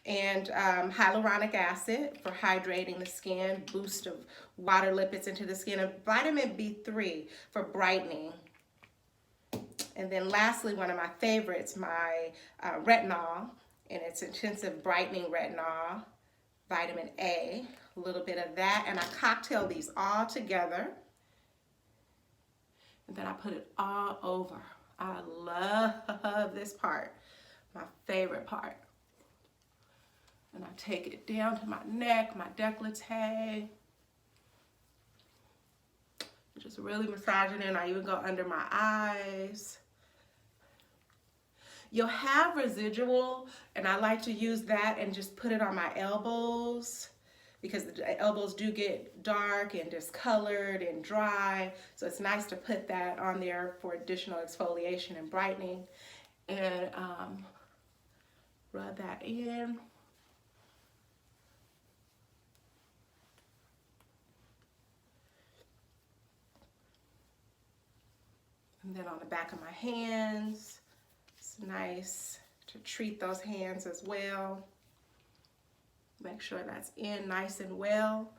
and hyaluronic acid for hydrating the skin, boost of water lipids into the skin, and vitamin B3 for brightening. And then lastly, one of my favorites, my retinol, and it's intensive brightening retinol, vitamin A, a little bit of that, and I cocktail these all together, and then I put it all over. I love this part, my favorite part. And I take it down to my neck, my décolleté. Just really massage it in. I even go under my eyes. You'll have residual, and I like to use that and just put it on my elbows because the elbows do get dark and discolored and dry. So it's nice to put that on there for additional exfoliation and brightening. And rub that in. And then on the back of my hands, it's nice to treat those hands as well. Make sure that's in nice and well.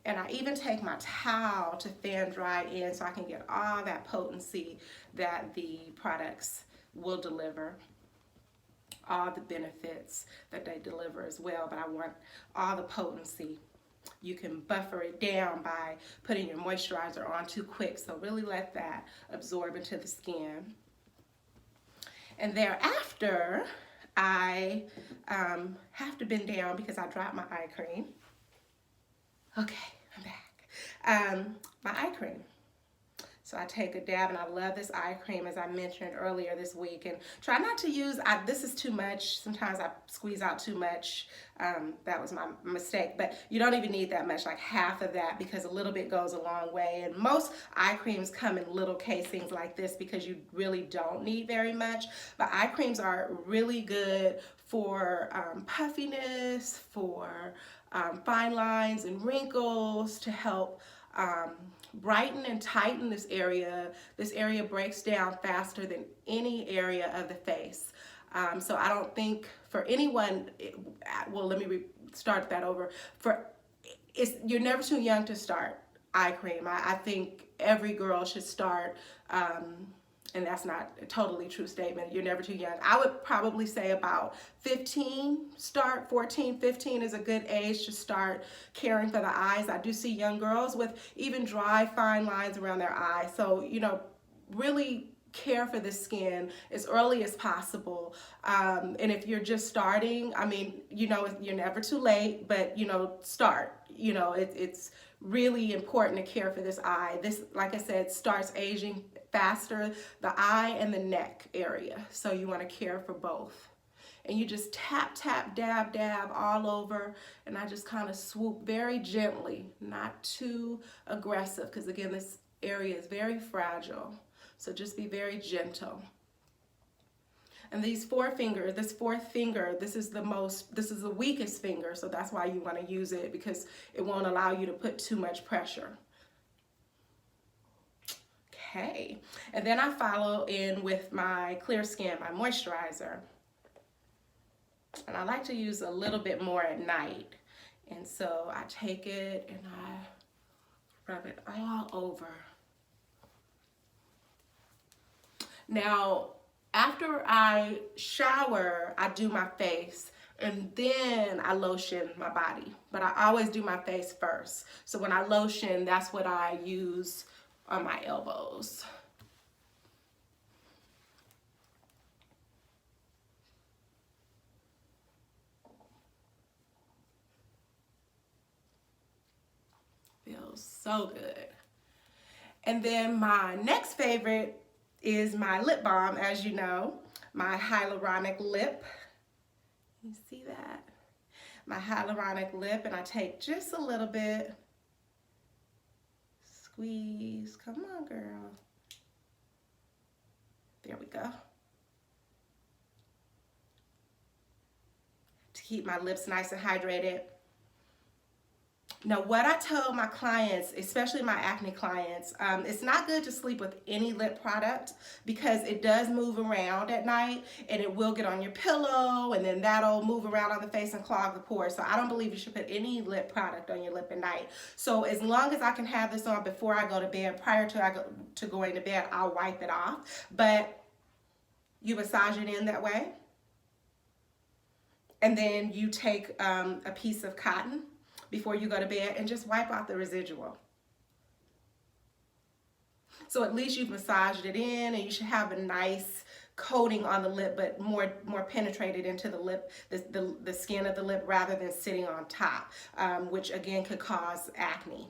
And I even take my towel to fan dry in so I can get all that potency that the products will deliver, all the benefits that they deliver as well, but I want all the potency. You can buffer it down by putting your moisturizer on too quick, so really let that absorb into the skin. And thereafter, I have to bend down because I dropped my eye cream. Okay, I'm back. My eye cream. So I take a dab, and I love this eye cream, as I mentioned earlier this week. And try not to use, this is too much. Sometimes I squeeze out too much. That was my mistake. But you don't even need that much, like half of that, because a little bit goes a long way. And most eye creams come in little casings like this because you really don't need very much. But eye creams are really good for puffiness, for fine lines and wrinkles, to help brighten and tighten this area. This area breaks down faster than any area of the face. So I don't think for anyone, well, let me start that over. You're never too young to start eye cream. I think every girl should start, and that's not a totally true statement. You're never too young. I would probably say about 15 start, 14, 15 is a good age to start caring for the eyes. I do see young girls with even dry, fine lines around their eyes. So, you know, really care for the skin as early as possible. And if you're just starting, I mean, you know, you're never too late, but, you know, start. You know, it's really important to care for this eye. This, like I said, starts aging faster, the eye and the neck area. So you want to care for both. And you just tap, tap, dab, dab all over. And I just kind of swoop very gently, not too aggressive, because again, this area is very fragile. So just be very gentle. And these four fingers, this fourth finger, this is the weakest finger. So that's why you want to use it, because it won't allow you to put too much pressure. Okay, and then I follow in with my Clear Skin, my moisturizer. And I like to use a little bit more at night. And so I take it and I rub it all over. Now, after I shower, I do my face, and then I lotion my body. But I always do my face first. So when I lotion, that's what I use on my elbows. Feels so good. And then my next favorite is my lip balm, as you know, my hyaluronic lip. You see that? My hyaluronic lip, and I take just a little bit. Squeeze, come on, girl. There we go. To keep my lips nice and hydrated. Now, what I tell my clients, especially my acne clients, it's not good to sleep with any lip product because it does move around at night and it will get on your pillow and then that'll move around on the face and clog the pores. So I don't believe you should put any lip product on your lip at night. So as long as I can have this on before I go to bed, prior to going to bed, I'll wipe it off. But you massage it in that way. And then you take a piece of cotton before you go to bed and just wipe off the residual. So at least you've massaged it in and you should have a nice coating on the lip, but more penetrated into the lip, the skin of the lip rather than sitting on top, which again could cause acne.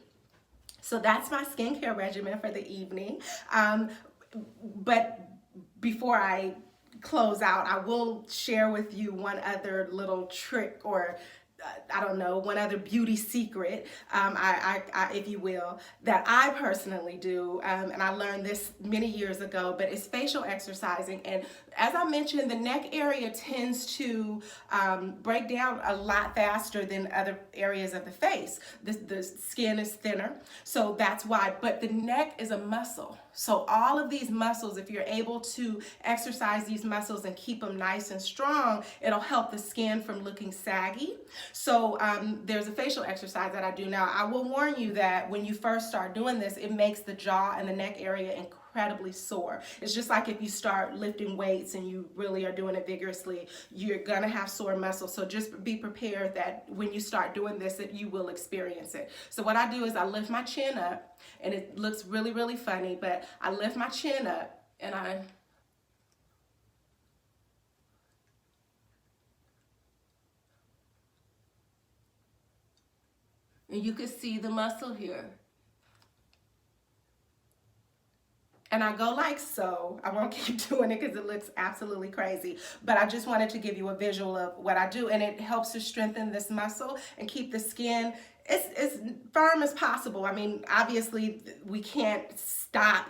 So that's my skincare regimen for the evening. But before I close out, I will share with you one other little trick, or I don't know, one other beauty secret, if you will, that I personally do, and I learned this many years ago, but it's facial exercising. And as I mentioned, the neck area tends to break down a lot faster than other areas of the face. The skin is thinner, so that's why, but the neck is a muscle. So all of these muscles, if you're able to exercise these muscles and keep them nice and strong, it'll help the skin from looking saggy. So there's a facial exercise that I do now. I will warn you that when you first start doing this, it makes the jaw and the neck area incredibly sore. It's just like if you start lifting weights and you really are doing it vigorously, you're gonna have sore muscles. So just be prepared that when you start doing this, that you will experience it. So what I do is I lift my chin up, and it looks really, really funny, but I lift my chin up and and you can see the muscle here. And I go like so. I won't keep doing it because it looks absolutely crazy. But I just wanted to give you a visual of what I do. And it helps to strengthen this muscle and keep the skin as firm as possible. I mean, obviously, we can't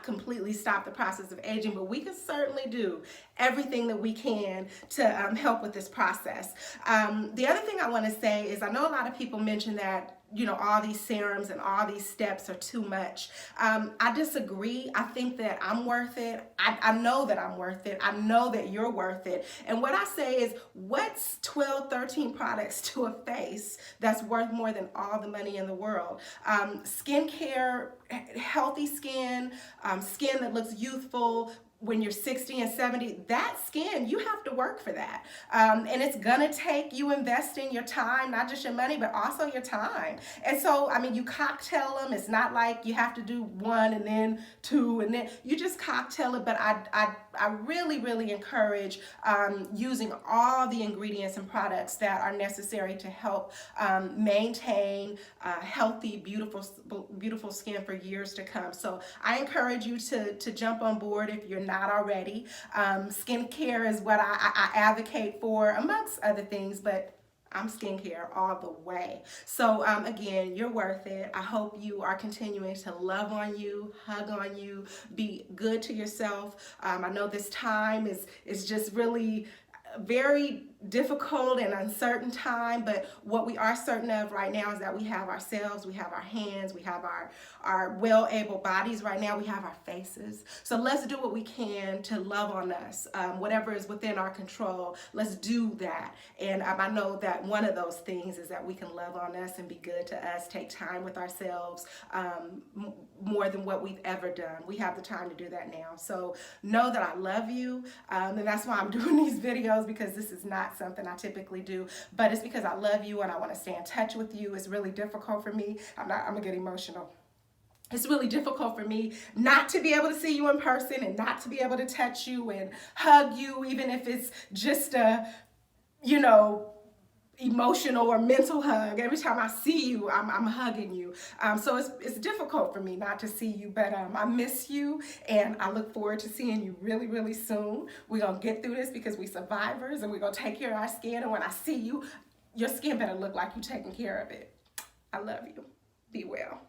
completely stop the process of aging, but we can certainly do everything that we can to help with this process. The other thing I want to say is I know a lot of people mention that, you know, all these serums and all these steps are too much. I disagree. I think that I'm worth it. I know that I'm worth it. I know that you're worth it. And what I say is, what's 12, 13 products to a face that's worth more than all the money in the world? Skincare, healthy skin, skin that looks youthful, when you're 60 and 70, that skin, you have to work for that. And it's gonna take you investing your time, not just your money, but also your time. And so, I mean, you cocktail them. It's not like you have to do one and then two and then, you just cocktail it. But I really, really encourage using all the ingredients and products that are necessary to help maintain healthy, beautiful skin for years to come. So I encourage you to jump on board if you're not already. Skincare is what I advocate for, amongst other things, but I'm skincare all the way. So again, you're worth it. I hope you are continuing to love on you, hug on you, be good to yourself. I know this time is just really very difficult and uncertain time, but what we are certain of right now is that we have ourselves, we have our hands, we have our well-able bodies right now, we have our faces. So let's do what we can to love on us. Whatever is within our control, let's do that. And I know that one of those things is that we can love on us and be good to us, take time with ourselves, more than what we've ever done. We have the time to do that now. So know that I love you, and that's why I'm doing these videos, because this is not something I typically do, but it's because I love you and I want to stay in touch with you. It's really difficult for me. I'm gonna get emotional. It's really difficult for me not to be able to see you in person and not to be able to touch you and hug you, even if it's just a, you know, emotional or mental hug. Every time I see you, I'm hugging you. So it's difficult for me not to see you, but I miss you, and I look forward to seeing you really, really soon. We're gonna get through this because we survivors, and we're gonna take care of our skin. And when I see you, your skin better look like you're taking care of it. I love you. Be well.